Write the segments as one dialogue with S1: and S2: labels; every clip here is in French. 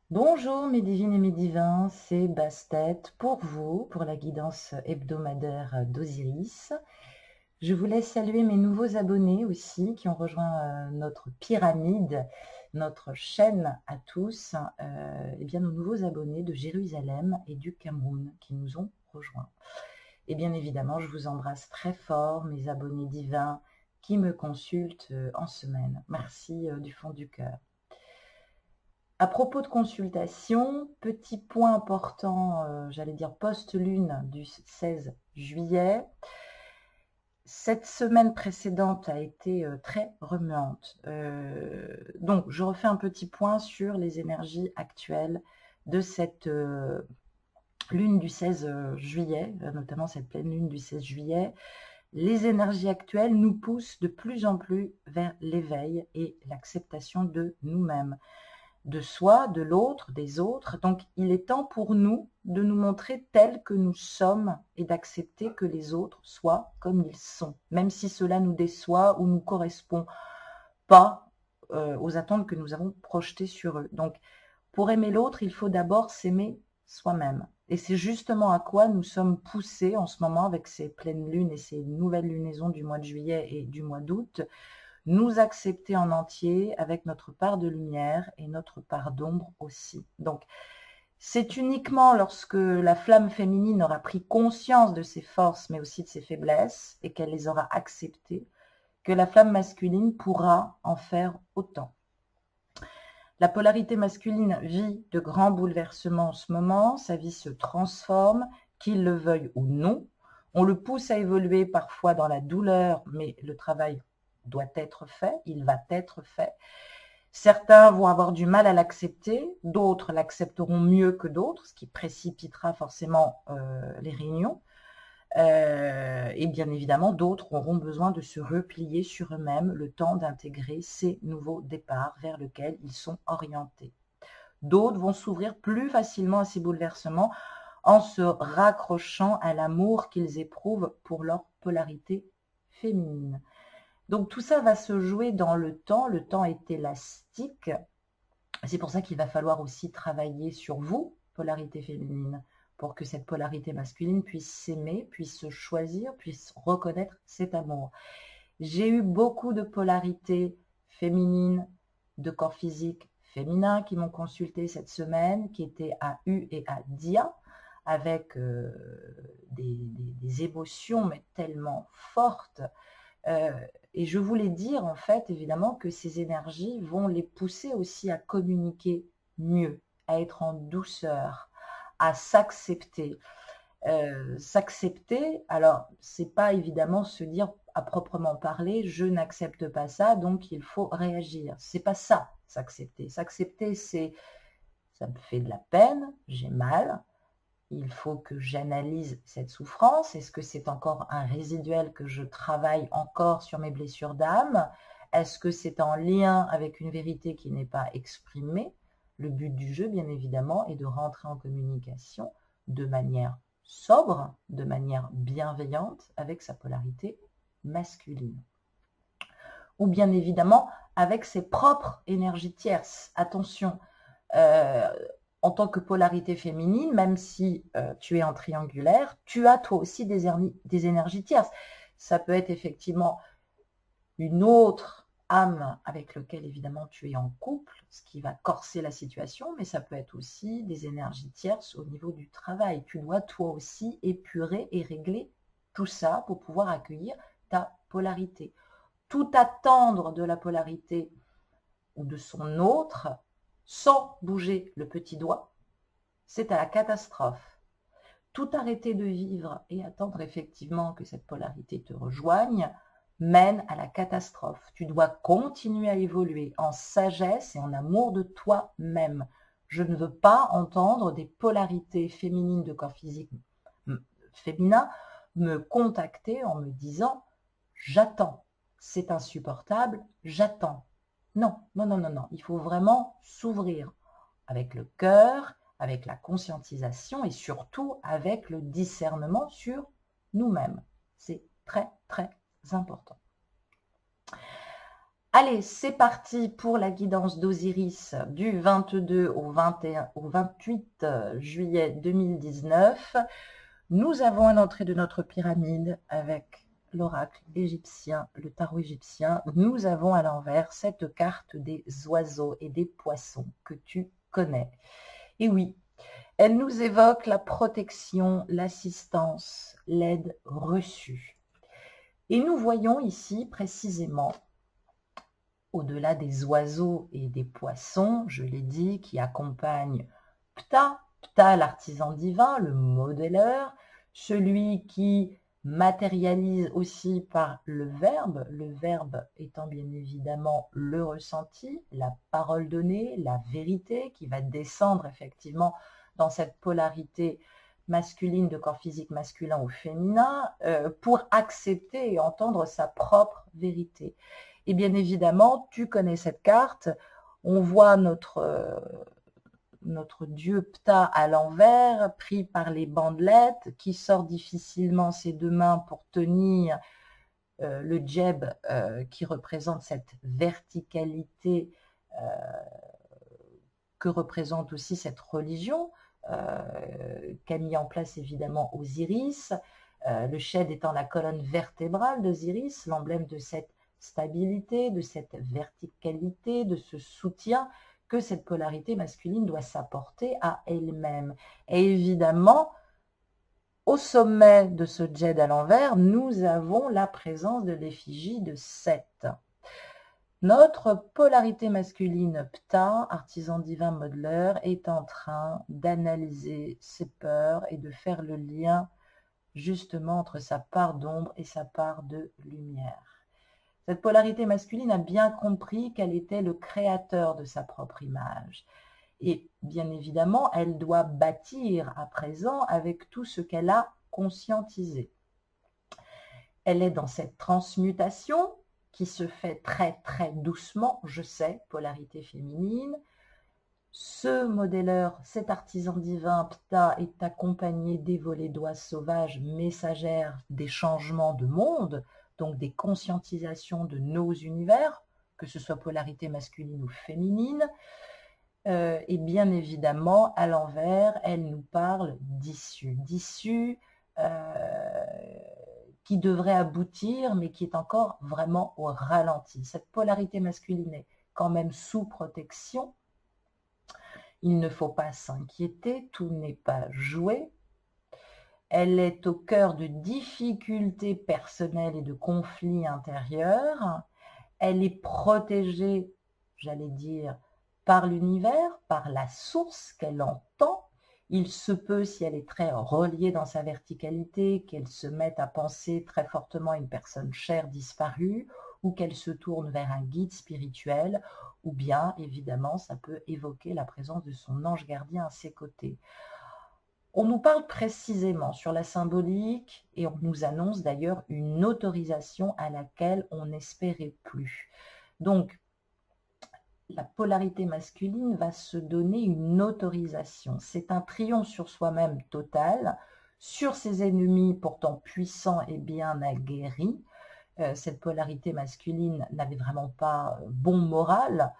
S1: Bonjour mes divines et mes divins, c'est Bastet pour vous, pour la guidance hebdomadaire d'Osiris. Je voulais saluer mes nouveaux abonnés aussi qui ont rejoint notre pyramide, notre chaîne à tous, et bien nos nouveaux abonnés de Jérusalem et du Cameroun qui nous ont rejoints. Et bien évidemment, je vous embrasse très fort, mes abonnés divins qui me consultent en semaine. Merci du fond du cœur. À propos de consultation, petit point important, j'allais dire post-lune du 16 juillet. Cette semaine précédente a été très remuante. Donc, je refais un petit point sur les énergies actuelles de cette lune du 16 juillet, notamment cette pleine lune du 16 juillet. Les énergies actuelles nous poussent de plus en plus vers l'éveil et l'acceptation de nous-mêmes, de soi, de l'autre, des autres. Donc, il est temps pour nous de nous montrer tels que nous sommes et d'accepter que les autres soient comme ils sont, même si cela nous déçoit ou ne correspond pas aux attentes que nous avons projetées sur eux. Donc, pour aimer l'autre, il faut d'abord s'aimer soi-même. Et c'est justement à quoi nous sommes poussés en ce moment avec ces pleines lunes et ces nouvelles lunaisons du mois de juillet et du mois d'août, nous accepter en entier avec notre part de lumière et notre part d'ombre aussi. Donc, c'est uniquement lorsque la flamme féminine aura pris conscience de ses forces, mais aussi de ses faiblesses, et qu'elle les aura acceptées, que la flamme masculine pourra en faire autant. La polarité masculine vit de grands bouleversements en ce moment, sa vie se transforme, qu'il le veuille ou non. On le pousse à évoluer parfois dans la douleur, mais le travail doit être fait, il va être fait. Certains vont avoir du mal à l'accepter, d'autres l'accepteront mieux que d'autres, ce qui précipitera forcément les réunions. Et bien évidemment, d'autres auront besoin de se replier sur eux-mêmes le temps d'intégrer ces nouveaux départs vers lesquels ils sont orientés. D'autres vont s'ouvrir plus facilement à ces bouleversements en se raccrochant à l'amour qu'ils éprouvent pour leur polarité féminine. Donc tout ça va se jouer dans le temps est élastique. C'est pour ça qu'il va falloir aussi travailler sur vous, polarité féminine, pour que cette polarité masculine puisse s'aimer, puisse se choisir, puisse reconnaître cet amour. J'ai eu beaucoup de polarités féminines, de corps physique féminin qui m'ont consulté cette semaine, qui étaient à U et à Dia, avec des émotions mais tellement fortes. Et je voulais dire en fait évidemment que ces énergies vont les pousser aussi à communiquer mieux, à être en douceur, à s'accepter. S'accepter, alors c'est pas évidemment se dire à proprement parler je n'accepte pas ça donc il faut réagir. C'est pas ça, s'accepter. S'accepter c'est ça me fait de la peine, j'ai mal. Il faut que j'analyse cette souffrance. Est-ce que c'est encore un résiduel que je travaille encore sur mes blessures d'âme? Est-ce que c'est en lien avec une vérité qui n'est pas exprimée? Le but du jeu, bien évidemment, est de rentrer en communication de manière sobre, de manière bienveillante avec sa polarité masculine. Ou bien évidemment avec ses propres énergies tierces. Attention, en tant que polarité féminine, même si tu es en triangulaire, tu as toi aussi des énergies tierces. Ça peut être effectivement une autre âme avec laquelle évidemment tu es en couple, ce qui va corser la situation, mais ça peut être aussi des énergies tierces au niveau du travail. Tu dois toi aussi épurer et régler tout ça pour pouvoir accueillir ta polarité. Tout attendre de la polarité ou de son autre sans bouger le petit doigt, c'est à la catastrophe. Tout arrêter de vivre et attendre effectivement que cette polarité te rejoigne mène à la catastrophe. Tu dois continuer à évoluer en sagesse et en amour de toi-même. Je ne veux pas entendre des polarités féminines de corps physique féminin me contacter en me disant « j'attends, c'est insupportable, j'attends ». Non, non, non, non, non. Il faut vraiment s'ouvrir avec le cœur, avec la conscientisation et surtout avec le discernement sur nous-mêmes. C'est très, très important. Allez, c'est parti pour la guidance d'Osiris du 22 au 28 juillet 2019. Nous avons à l'entrée de notre pyramide avec l'oracle égyptien, le tarot égyptien. Nous avons à l'envers cette carte des oiseaux et des poissons que tu connais. Et oui, elle nous évoque la protection, l'assistance, l'aide reçue. Et nous voyons ici précisément, au-delà des oiseaux et des poissons, je l'ai dit, qui accompagnent Ptah, l'artisan divin, le modéleur, celui qui matérialise aussi par le verbe étant bien évidemment le ressenti, la parole donnée, la vérité qui va descendre effectivement dans cette polarité masculine de corps physique masculin ou féminin pour accepter et entendre sa propre vérité. Et bien évidemment, tu connais cette carte, on voit notre dieu Ptah à l'envers, pris par les bandelettes, qui sort difficilement ses deux mains pour tenir le djeb qui représente cette verticalité que représente aussi cette religion qu'a mis en place évidemment Osiris, le shed étant la colonne vertébrale d'Osiris, l'emblème de cette stabilité, de cette verticalité, de ce soutien que cette polarité masculine doit s'apporter à elle-même. Et évidemment, au sommet de ce djed à l'envers, nous avons la présence de l'effigie de Seth. Notre polarité masculine Ptah, artisan divin modeleur, est en train d'analyser ses peurs et de faire le lien justement entre sa part d'ombre et sa part de lumière. Cette polarité masculine a bien compris qu'elle était le créateur de sa propre image. Et bien évidemment, elle doit bâtir à présent avec tout ce qu'elle a conscientisé. Elle est dans cette transmutation qui se fait très très doucement, je sais, polarité féminine. Ce modéleur, cet artisan divin Ptah est accompagné des volées d'oies sauvages messagères des changements de monde, donc des conscientisations de nos univers, que ce soit polarité masculine ou féminine. Et bien évidemment, à l'envers, elle nous parle d'issue qui devrait aboutir, mais qui est encore vraiment au ralenti. Cette polarité masculine est quand même sous protection. Il ne faut pas s'inquiéter, tout n'est pas joué. Elle est au cœur de difficultés personnelles et de conflits intérieurs. Elle est protégée, j'allais dire, par l'univers, par la source qu'elle entend. Il se peut, si elle est très reliée dans sa verticalité, qu'elle se mette à penser très fortement à une personne chère disparue, ou qu'elle se tourne vers un guide spirituel, ou bien, évidemment, ça peut évoquer la présence de son ange gardien à ses côtés. On nous parle précisément sur la symbolique et on nous annonce d'ailleurs une autorisation à laquelle on n'espérait plus. Donc, la polarité masculine va se donner une autorisation. C'est un triomphe sur soi-même total, sur ses ennemis pourtant puissants et bien aguerris. Cette polarité masculine n'avait vraiment pas bon moral,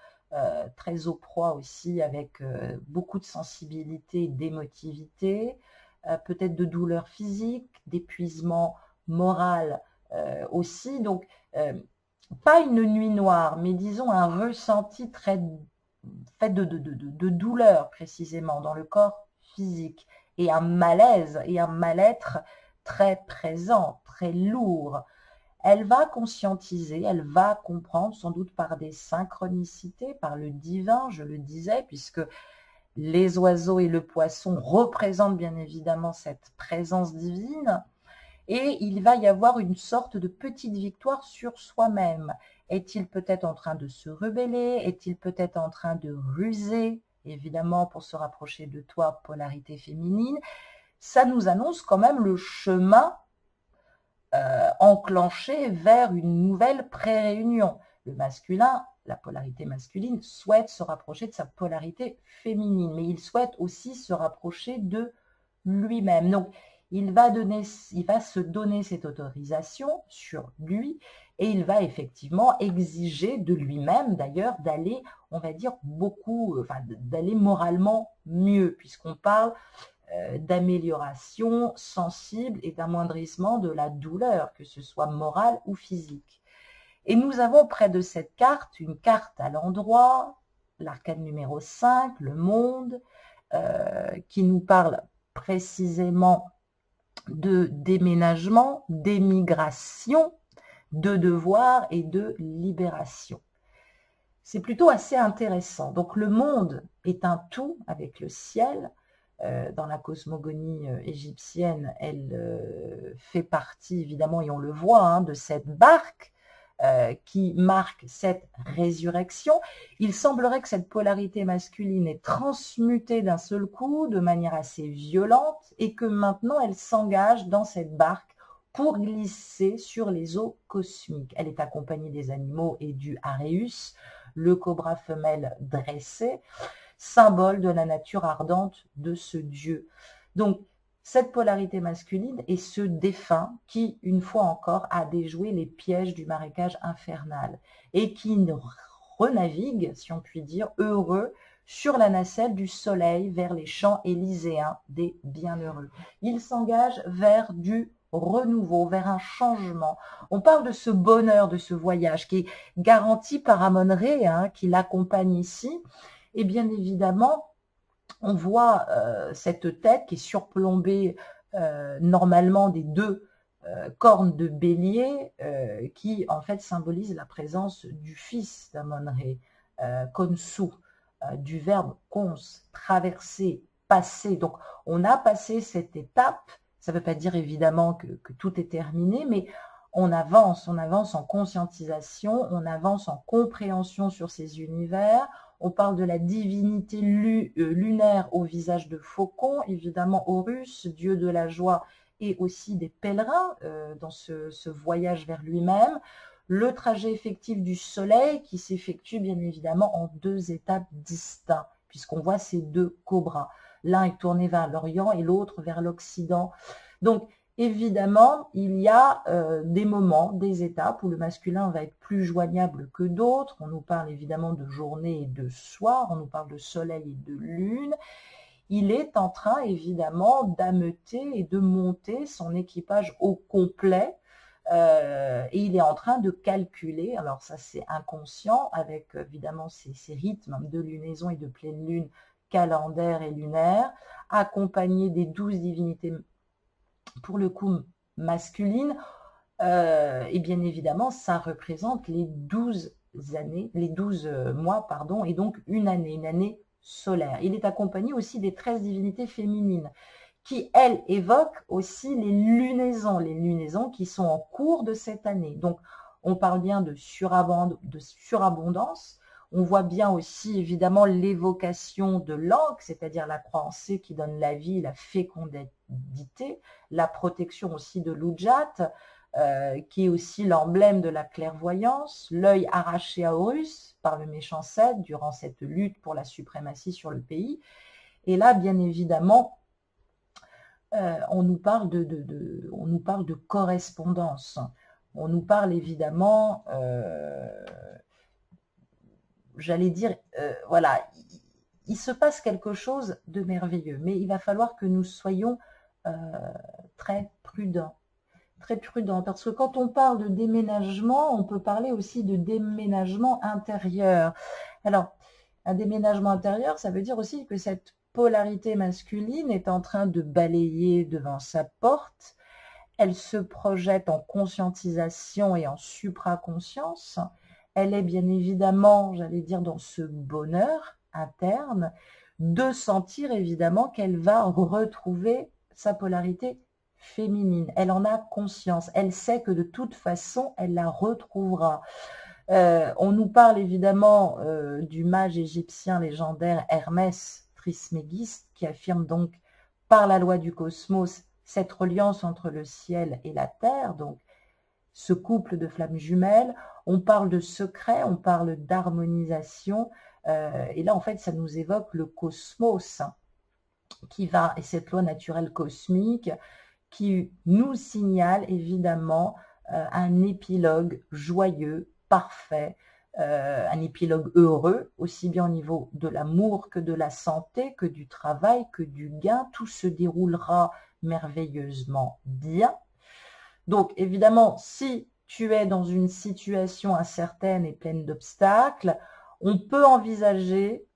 S1: très au proie aussi avec beaucoup de sensibilité et d'émotivité, peut-être de douleur physique, d'épuisement moral aussi. Donc, pas une nuit noire, mais disons un ressenti très fait de douleur précisément dans le corps physique et un malaise et un mal-être très présent, très lourd. Elle va conscientiser, elle va comprendre sans doute par des synchronicités, par le divin, je le disais, puisque les oiseaux et le poisson représentent bien évidemment cette présence divine. Et il va y avoir une sorte de petite victoire sur soi-même. Est-il peut-être en train de se rebeller? Est-il peut-être en train de ruser? Évidemment, pour se rapprocher de toi, polarité féminine. Ça nous annonce quand même le chemin enclenché vers une nouvelle pré-réunion. Le masculin, la polarité masculine, souhaite se rapprocher de sa polarité féminine, mais il souhaite aussi se rapprocher de lui-même. Donc, il va se donner cette autorisation sur lui Et il va effectivement exiger de lui-même, d'ailleurs, d'aller, on va dire, beaucoup, enfin, d'aller moralement mieux, puisqu'on parle d'amélioration sensible et d'amoindrissement de la douleur, que ce soit morale ou physique. Et nous avons près de cette carte, une carte à l'endroit, l'arcane numéro 5, le monde, qui nous parle précisément de déménagement, d'émigration, de devoir et de libération. C'est plutôt assez intéressant. Donc le monde est un tout avec le ciel. Dans la cosmogonie égyptienne, elle fait partie évidemment, et on le voit, hein, de cette barque qui marque cette résurrection. Il semblerait que cette polarité masculine est transmutée d'un seul coup de manière assez violente et que maintenant elle s'engage dans cette barque pour glisser sur les eaux cosmiques. Elle est accompagnée des animaux et du Aréus, le cobra femelle dressé, symbole de la nature ardente de ce dieu. Donc, cette polarité masculine est ce défunt qui, une fois encore, a déjoué les pièges du marécage infernal et qui renavigue, si on peut dire, heureux sur la nacelle du soleil vers les champs élyséens des bienheureux. Il s'engage vers du renouveau, vers un changement. On parle de ce bonheur, de ce voyage qui est garanti par Amon-Ré, hein, qui l'accompagne ici. Et bien évidemment, on voit cette tête qui est surplombée normalement des deux cornes de bélier qui en fait symbolisent la présence du fils d'Amon-Ré, Khonsu, du verbe cons, traverser, passer. Donc on a passé cette étape. Ça ne veut pas dire évidemment que tout est terminé, mais on avance en conscientisation, on avance en compréhension sur ces univers. On parle de la divinité lunaire au visage de faucon, évidemment Horus, dieu de la joie et aussi des pèlerins dans ce voyage vers lui-même. Le trajet effectif du soleil qui s'effectue bien évidemment en deux étapes distinctes, puisqu'on voit ces deux cobras. L'un est tourné vers l'Orient et l'autre vers l'Occident. Donc, évidemment, il y a des moments, des étapes où le masculin va être plus joignable que d'autres. On nous parle évidemment de journée et de soir, on nous parle de soleil et de lune. Il est en train évidemment d'ameuter et de monter son équipage au complet et il est en train de calculer, alors ça c'est inconscient, avec évidemment ces rythmes de lunaison et de pleine lune calendaire et lunaire, accompagné des 12 divinités pour le coup masculine, et bien évidemment, ça représente les 12 années, les 12 mois, pardon, et donc une année solaire. Il est accompagné aussi des 13 divinités féminines, qui, elles, évoquent aussi les lunaisons qui sont en cours de cette année. Donc, on parle bien de surabondance. On voit bien aussi, évidemment, l'évocation de l'Ankh, c'est-à-dire la croix en C qui donne la vie, la fécondité, la protection aussi de l'Ujat, qui est aussi l'emblème de la clairvoyance, l'œil arraché à Horus par le méchant Seth durant cette lutte pour la suprématie sur le pays. Et là, bien évidemment, on nous parle de correspondance. On nous parle évidemment... j'allais dire, voilà, il se passe quelque chose de merveilleux, mais il va falloir que nous soyons très prudents, parce que quand on parle de déménagement, on peut parler aussi de déménagement intérieur. Alors, un déménagement intérieur, ça veut dire aussi que cette polarité masculine est en train de balayer devant sa porte, elle se projette en conscientisation et en supraconscience. Elle est bien évidemment, j'allais dire, dans ce bonheur interne de sentir évidemment qu'elle va retrouver sa polarité féminine. Elle en a conscience. Elle sait que de toute façon, elle la retrouvera. On nous parle évidemment du mage égyptien légendaire Hermès Trismégiste qui affirme donc par la loi du cosmos cette reliance entre le ciel et la terre, donc ce couple de flammes jumelles. On parle de secret, on parle d'harmonisation, et là en fait ça nous évoque le cosmos qui va, et cette loi naturelle cosmique qui nous signale évidemment un épilogue joyeux, parfait, un épilogue heureux, aussi bien au niveau de l'amour que de la santé, que du travail, que du gain. Tout se déroulera merveilleusement bien. Donc, évidemment, si tu es dans une situation incertaine et pleine d'obstacles, on peut envisager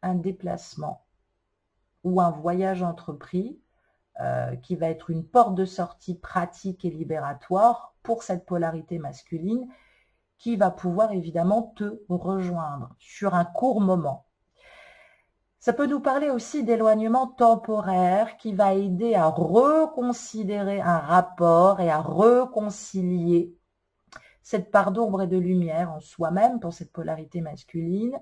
S1: un déplacement ou un voyage entrepris qui va être une porte de sortie pratique et libératoire pour cette polarité masculine qui va pouvoir évidemment te rejoindre sur un court moment. Ça peut nous parler aussi d'éloignement temporaire qui va aider à reconsidérer un rapport et à réconcilier cette part d'ombre et de lumière en soi-même pour cette polarité masculine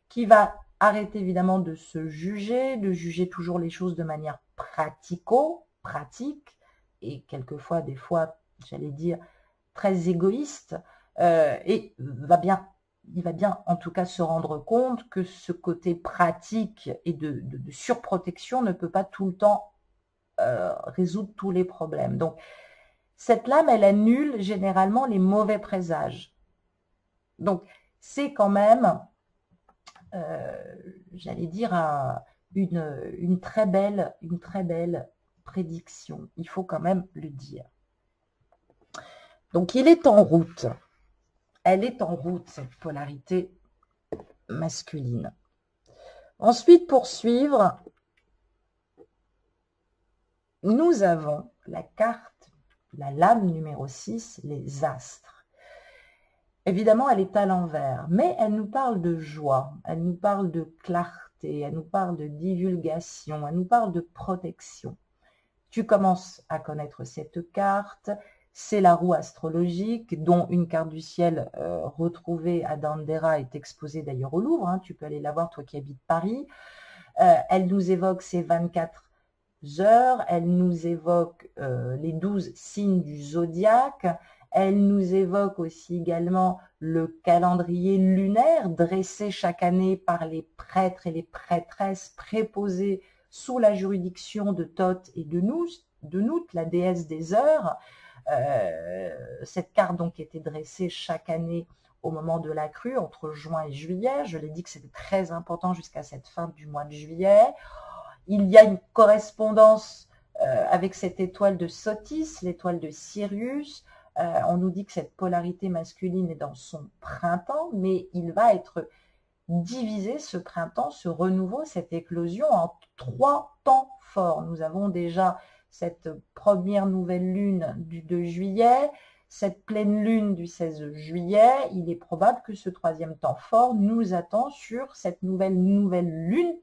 S1: qui va arrêter évidemment de se juger, de juger toujours les choses de manière pratique et quelquefois, des fois, j'allais dire, très égoïste et il va bien en tout cas se rendre compte que ce côté pratique et de surprotection ne peut pas tout le temps résoudre tous les problèmes. Donc, cette lame, elle annule généralement les mauvais présages. Donc, c'est quand même, j'allais dire, une très belle prédiction. Il faut quand même le dire. Donc, il est en route. Elle est en route, cette polarité masculine. Ensuite, pour suivre, nous avons la carte, la lame numéro 6, les astres. Évidemment, elle est à l'envers, mais elle nous parle de joie, elle nous parle de clarté, elle nous parle de divulgation, elle nous parle de protection. Tu commences à connaître cette carte. C'est la roue astrologique, dont une carte du ciel retrouvée à Dendera est exposée d'ailleurs au Louvre. Hein, tu peux aller la voir, toi qui habites Paris. Elle nous évoque ces 24 heures, elle nous évoque les 12 signes du zodiaque, elle nous évoque aussi également le calendrier lunaire dressé chaque année par les prêtres et les prêtresses préposés sous la juridiction de Thoth et de Nout, la déesse des heures. Cette carte donc était dressée chaque année au moment de la crue, entre juin et juillet. Je l'ai dit que c'était très important jusqu'à cette fin du mois de juillet. Il y a une correspondance avec cette étoile de Sothis, l'étoile de Sirius. On nous dit que cette polarité masculine est dans son printemps, mais il va être divisé ce printemps, ce renouveau, cette éclosion en 3 temps forts. Nous avons déjà cette première nouvelle lune du 2 juillet, cette pleine lune du 16 juillet. Il est probable que ce 3e temps fort nous attend sur cette nouvelle lune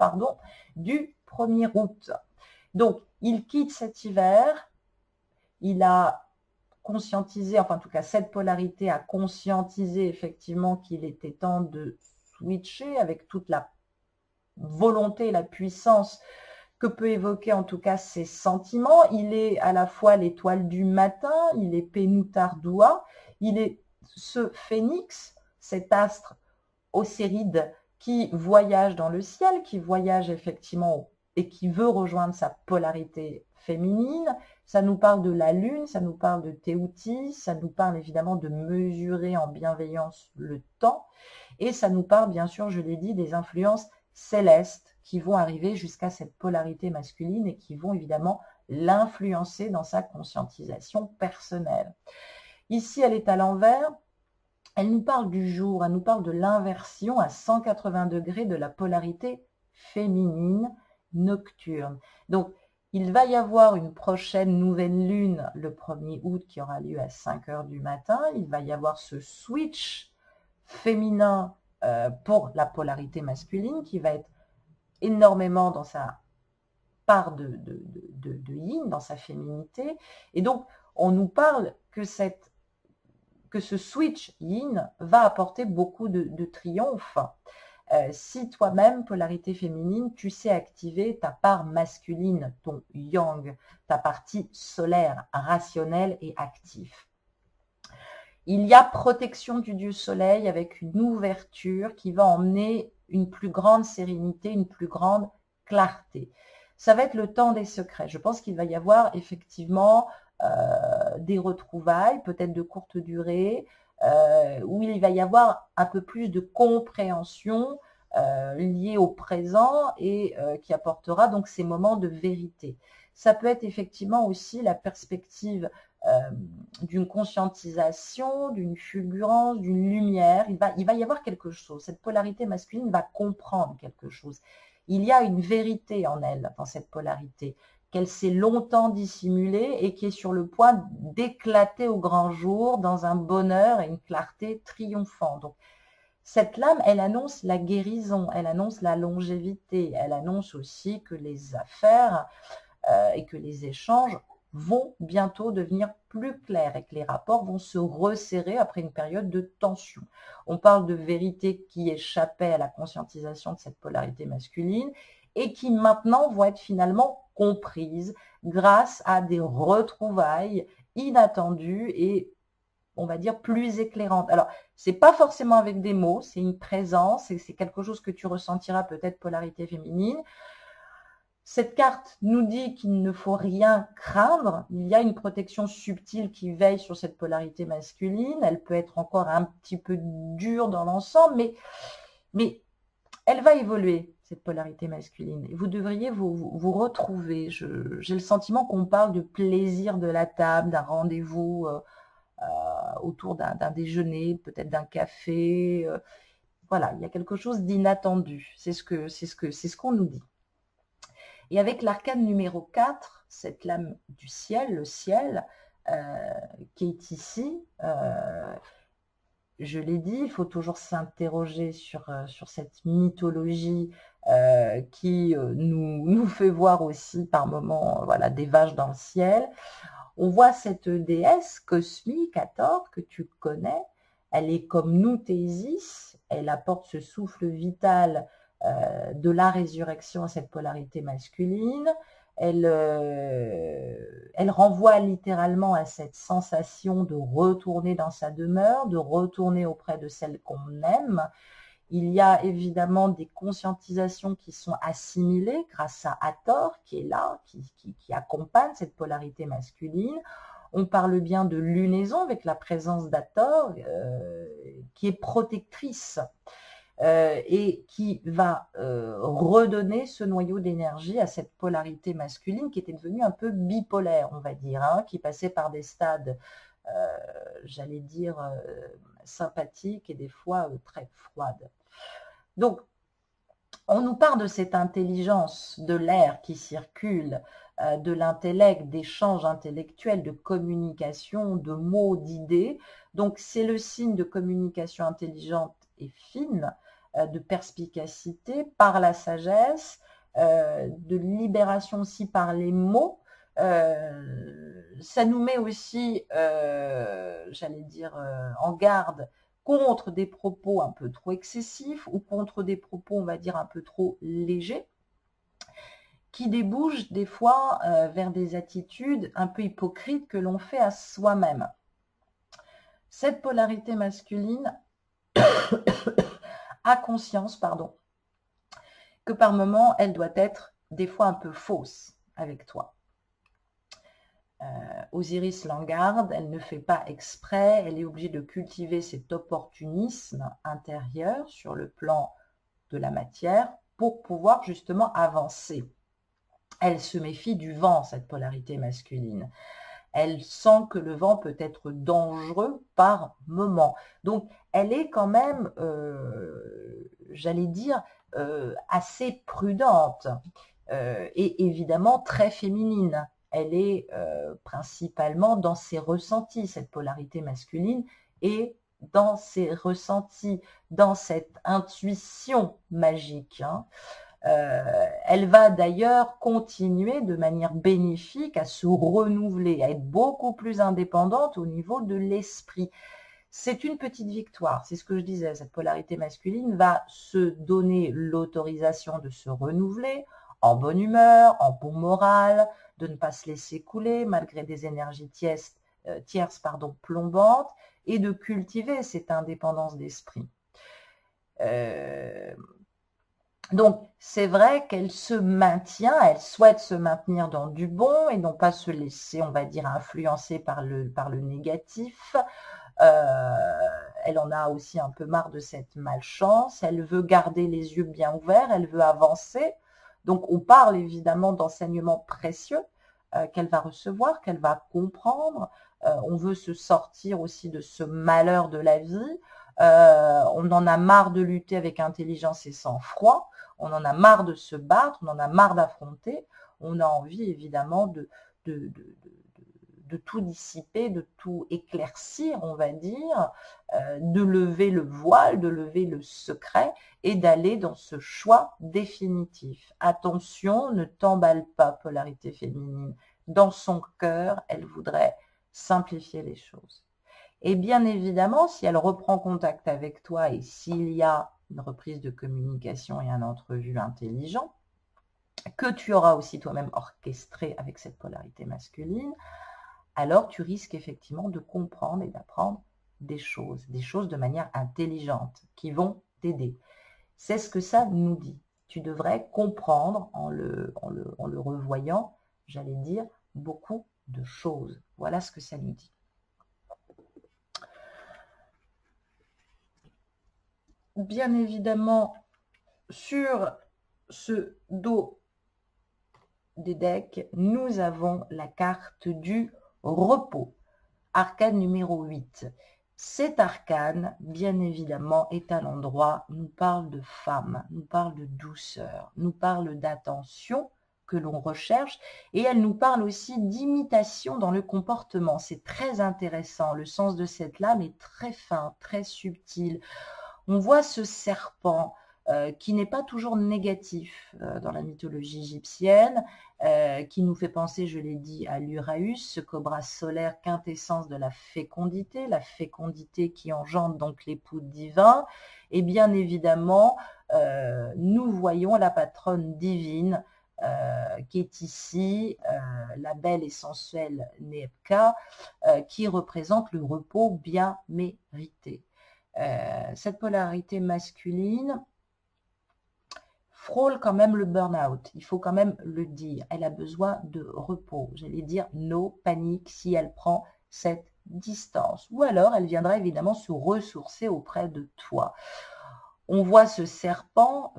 S1: du 1er août. Donc, il quitte cet hiver, il a conscientisé, enfin en tout cas cette polarité a conscientisé effectivement qu'il était temps de switcher avec toute la volonté et la puissance que peut évoquer en tout cas ses sentiments. Il est à la fois l'étoile du matin, il est Pénoutardua, il est ce phénix, cet astre Océride qui voyage dans le ciel, qui voyage effectivement et qui veut rejoindre sa polarité féminine. Ça nous parle de la lune, ça nous parle de Théoutis, ça nous parle évidemment de mesurer en bienveillance le temps et ça nous parle bien sûr, je l'ai dit, des influences célestes qui vont arriver jusqu'à cette polarité masculine et qui vont évidemment l'influencer dans sa conscientisation personnelle. Ici, elle est à l'envers. Elle nous parle du jour, elle nous parle de l'inversion à 180 degrés de la polarité féminine nocturne. Donc, il va y avoir une prochaine nouvelle lune le 1er août qui aura lieu à 5 h du matin. Il va y avoir ce switch féminin pour la polarité masculine qui va être énormément dans sa part de yin, dans sa féminité. Et donc, on nous parle que ce switch yin va apporter beaucoup de triomphe. Si toi-même, polarité féminine, tu sais activer ta part masculine, ton yang, ta partie solaire, rationnelle et active. Il y a protection du dieu soleil avec une ouverture qui va emmener une plus grande sérénité, une plus grande clarté. Ça va être le temps des secrets. Je pense qu'il va y avoir effectivement des retrouvailles, peut-être de courte durée, où il va y avoir un peu plus de compréhension liée au présent et qui apportera donc ces moments de vérité. Ça peut être effectivement aussi la perspective d'une conscientisation, d'une fulgurance, d'une lumière. Il va y avoir quelque chose. Cette polarité masculine va comprendre quelque chose. Il y a une vérité en elle, dans cette polarité, qu'elle s'est longtemps dissimulée et qui est sur le point d'éclater au grand jour dans un bonheur et une clarté triomphant. Donc, cette lame, elle annonce la guérison, elle annonce la longévité, elle annonce aussi que les affaires et que les échanges vont bientôt devenir plus clairs et que les rapports vont se resserrer après une période de tension. On parle de vérités qui échappaient à la conscientisation de cette polarité masculine et qui maintenant vont être finalement comprises grâce à des retrouvailles inattendues et on va dire plus éclairantes. Alors, c'est pas forcément avec des mots, c'est une présence et c'est quelque chose que tu ressentiras peut-être polarité féminine. Cette carte nous dit qu'il ne faut rien craindre. Il y a une protection subtile qui veille sur cette polarité masculine. Elle peut être encore un petit peu dure dans l'ensemble, mais elle va évoluer, cette polarité masculine. Et vous devriez vous retrouver. J'ai le sentiment qu'on parle de plaisir de la table, d'un rendez-vous autour d'un déjeuner, peut-être d'un café. Voilà, il y a quelque chose d'inattendu. C'est ce qu'on nous dit. Et avec l'arcane numéro 4, cette lame du ciel, le ciel, qui est ici, je l'ai dit, il faut toujours s'interroger sur cette mythologie qui nous fait voir aussi par moments voilà, des vaches dans le ciel. On voit cette déesse cosmique, Hathor, que tu connais. Elle est comme nous, Thésis. Elle apporte ce souffle vital de la résurrection à cette polarité masculine. Elle renvoie littéralement à cette sensation de retourner dans sa demeure, de retourner auprès de celle qu'on aime. Il y a évidemment des conscientisations qui sont assimilées grâce à Hathor, qui est là, qui accompagne cette polarité masculine. On parle bien de lunaison avec la présence d'Hathor, qui est protectrice. Et qui va redonner ce noyau d'énergie à cette polarité masculine qui était devenue un peu bipolaire, on va dire, hein, qui passait par des stades, j'allais dire, sympathiques et des fois très froides. Donc, on nous parle de cette intelligence de l'air qui circule, de l'intellect, d'échanges intellectuels, de communication, de mots, d'idées. Donc, c'est le signe de communication intelligente et fine, de perspicacité par la sagesse, de libération aussi par les mots. Ça nous met aussi, j'allais dire, en garde contre des propos un peu trop excessifs ou contre des propos, on va dire, un peu trop légers, qui débouchent des fois vers des attitudes un peu hypocrites que l'on fait à soi-même. Cette polarité masculine a conscience, que par moment, elle doit être des fois un peu fausse avec toi. Osiris l'en garde, elle ne fait pas exprès, elle est obligée de cultiver cet opportunisme intérieur sur le plan de la matière pour pouvoir justement avancer. Elle se méfie du vent, cette polarité masculine. Elle sent que le vent peut être dangereux par moment. Donc, elle est quand même, j'allais dire, assez prudente et évidemment très féminine. Elle est principalement dans ses ressentis, cette polarité masculine, et dans ses ressentis, dans cette intuition magique. Hein. Elle va d'ailleurs continuer de manière bénéfique à se renouveler, à être beaucoup plus indépendante au niveau de l'esprit. C'est une petite victoire, c'est ce que je disais, cette polarité masculine va se donner l'autorisation de se renouveler en bonne humeur, en bon moral, de ne pas se laisser couler malgré des énergies tierces, plombantes, et de cultiver cette indépendance d'esprit. Donc, c'est vrai qu'elle se maintient, elle souhaite se maintenir dans du bon et non pas se laisser, on va dire, influencer par le négatif. Elle en a aussi un peu marre de cette malchance. Elle veut garder les yeux bien ouverts, elle veut avancer. Donc, on parle évidemment d'enseignements précieux qu'elle va recevoir, qu'elle va comprendre. On veut se sortir aussi de ce malheur de la vie. On en a marre de lutter avec intelligence et sang-froid. On en a marre de se battre, on en a marre d'affronter. On a envie évidemment de tout dissiper, de tout éclaircir, on va dire, de lever le voile, de lever le secret et d'aller dans ce choix définitif. Attention, ne t'emballe pas, polarité féminine. Dans son cœur, elle voudrait simplifier les choses. Et bien évidemment, si elle reprend contact avec toi et s'il y a une reprise de communication et un entrevue intelligent, que tu auras aussi toi-même orchestré avec cette polarité masculine, alors tu risques effectivement de comprendre et d'apprendre des choses de manière intelligente qui vont t'aider. C'est ce que ça nous dit. Tu devrais comprendre en le revoyant, j'allais dire, beaucoup de choses. Voilà ce que ça nous dit. Bien évidemment, sur ce dos des decks, nous avons la carte du repos, arcane numéro 8. Cet arcane, bien évidemment, est à l'endroit, nous parle de femme, nous parle de douceur, nous parle d'attention que l'on recherche, et elle nous parle aussi d'imitation dans le comportement. C'est très intéressant, le sens de cette lame est très fin, très subtil. On voit ce serpent qui n'est pas toujours négatif dans la mythologie égyptienne, qui nous fait penser, je l'ai dit, à l'Uraeus, ce cobra solaire, quintessence de la fécondité qui engendre donc l'époux divin. Et bien évidemment, nous voyons la patronne divine qui est ici, la belle et sensuelle Nebka, qui représente le repos bien mérité. Cette polarité masculine frôle quand même le burn-out, il faut quand même le dire. Elle a besoin de repos, j'allais dire no panique si elle prend cette distance. Ou alors elle viendra évidemment se ressourcer auprès de toi. On voit ce serpent,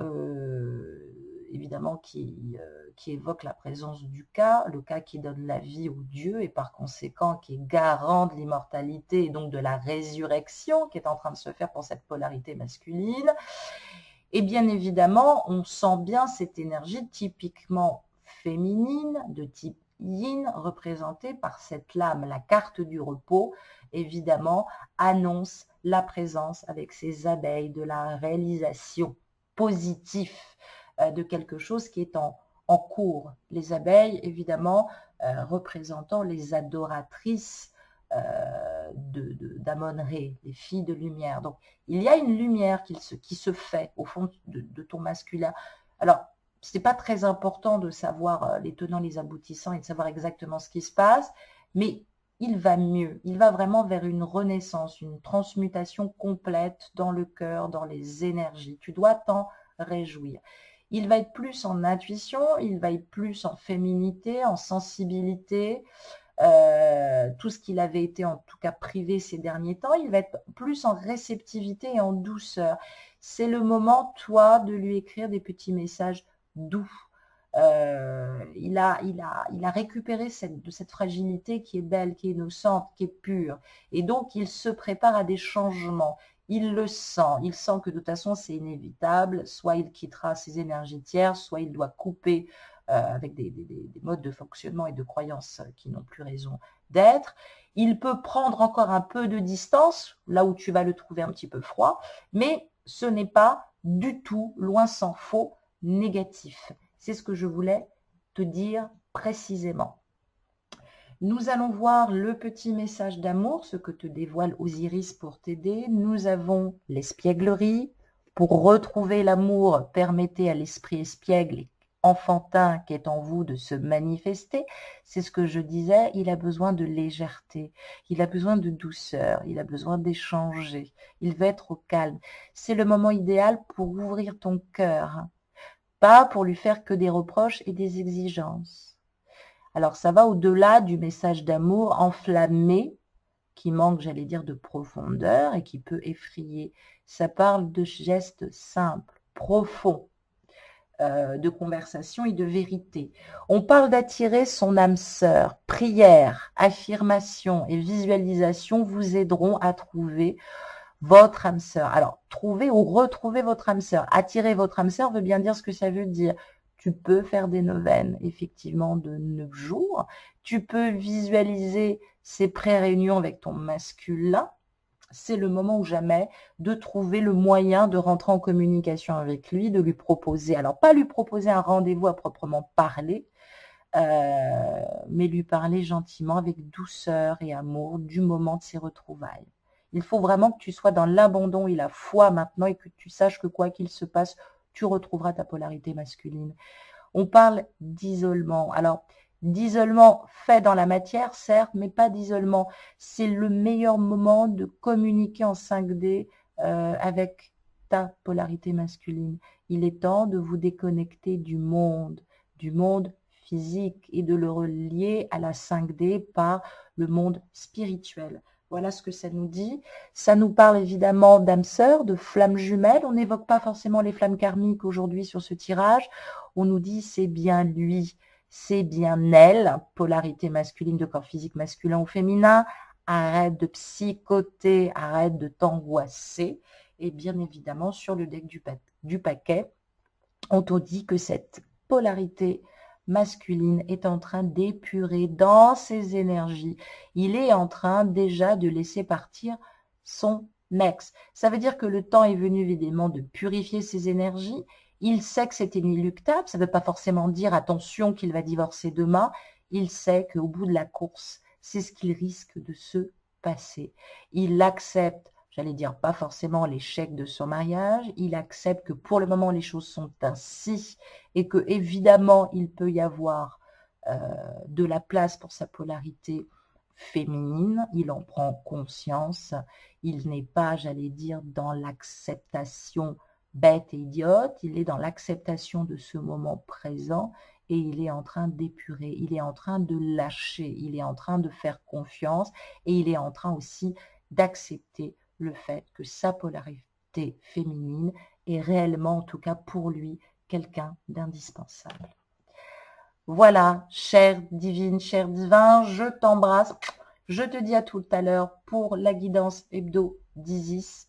S1: évidemment, qui évoque la présence du Ka, le Ka qui donne la vie au Dieu et par conséquent qui est garant de l'immortalité et donc de la résurrection qui est en train de se faire pour cette polarité masculine. Et bien évidemment, on sent bien cette énergie typiquement féminine, de type yin, représentée par cette lame. La carte du repos, évidemment, annonce la présence avec ces abeilles de la réalisation positive de quelque chose qui est en cours. Les abeilles, évidemment, représentant les adoratrices d'Amon-Ré, les filles de lumière. Donc, il y a une lumière qui se fait au fond de ton masculin. Alors, ce n'est pas très important de savoir les tenants, les aboutissants et de savoir exactement ce qui se passe, mais il va mieux. Il va vraiment vers une renaissance, une transmutation complète dans le cœur, dans les énergies. Tu dois t'en réjouir. Il va être plus en intuition, il va être plus en féminité, en sensibilité, tout ce qu'il avait été en tout cas privé ces derniers temps, il va être plus en réceptivité et en douceur. C'est le moment, toi, de lui écrire des petits messages doux. Il a récupéré de cette fragilité qui est belle, qui est innocente, qui est pure. Et donc, il se prépare à des changements. Il le sent. Il sent que de toute façon, c'est inévitable. Soit il quittera ses énergies tierces, soit il doit couper avec des modes de fonctionnement et de croyances qui n'ont plus raison d'être. Il peut prendre encore un peu de distance, là où tu vas le trouver un petit peu froid, mais ce n'est pas du tout, loin s'en faut, négatif. C'est ce que je voulais te dire précisément. Nous allons voir le petit message d'amour, ce que te dévoile Osiris pour t'aider. Nous avons l'espièglerie. Pour retrouver l'amour, permettez à l'esprit espiègle et enfantin qui est en vous de se manifester. C'est ce que je disais, il a besoin de légèreté, il a besoin de douceur, il a besoin d'échanger, il veut être au calme. C'est le moment idéal pour ouvrir ton cœur. pas pour lui faire que des reproches et des exigences. Alors ça va au-delà du message d'amour enflammé, qui manque, j'allais dire, de profondeur et qui peut effrayer. Ça parle de gestes simples, profonds, de conversation et de vérité. On parle d'attirer son âme sœur. Prière, affirmation et visualisation vous aideront à trouver votre âme sœur. Alors, trouver ou retrouver votre âme sœur. Attirer votre âme sœur veut bien dire ce que ça veut dire. Tu peux faire des neuvaines, effectivement, de 9 jours. Tu peux visualiser ces pré-réunions avec ton masculin. C'est le moment ou jamais de trouver le moyen de rentrer en communication avec lui, de lui proposer, alors pas lui proposer un rendez-vous à proprement parler, mais lui parler gentiment, avec douceur et amour, du moment de ses retrouvailles. Il faut vraiment que tu sois dans l'abandon et la foi maintenant et que tu saches que quoi qu'il se passe, tu retrouveras ta polarité masculine. On parle d'isolement. Alors, d'isolement fait dans la matière, certes, mais pas d'isolement. C'est le meilleur moment de communiquer en 5D avec ta polarité masculine. Il est temps de vous déconnecter du monde physique et de le relier à la 5D par le monde spirituel. Voilà ce que ça nous dit. Ça nous parle évidemment d'âme sœur, de flammes jumelles. On n'évoque pas forcément les flammes karmiques aujourd'hui sur ce tirage. On nous dit c'est bien lui, c'est bien elle, polarité masculine de corps physique masculin ou féminin. Arrête de psychoter, arrête de t'angoisser. Et bien évidemment, sur le deck du paquet, on te dit que cette polarité masculine est en train d'épurer dans ses énergies. Il est en train déjà de laisser partir son ex. Ça veut dire que le temps est venu évidemment de purifier ses énergies. Il sait que c'est inéluctable. Ça ne veut pas forcément dire attention qu'il va divorcer demain. Il sait qu'au bout de la course, c'est ce qu'il risque de se passer. Il accepte, j'allais dire pas forcément l'échec de son mariage, il accepte que pour le moment les choses sont ainsi et que évidemment il peut y avoir de la place pour sa polarité féminine, il en prend conscience, il n'est pas, j'allais dire, dans l'acceptation bête et idiote, il est dans l'acceptation de ce moment présent et il est en train d'épurer, il est en train de lâcher, il est en train de faire confiance et il est en train aussi d'accepter le fait que sa polarité féminine est réellement, en tout cas pour lui, quelqu'un d'indispensable. Voilà, chère divine, cher divin, je t'embrasse. Je te dis à tout à l'heure pour la guidance hebdo d'Isis.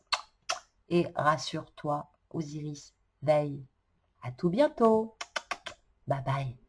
S1: Et rassure-toi, Osiris veille. À tout bientôt. Bye bye.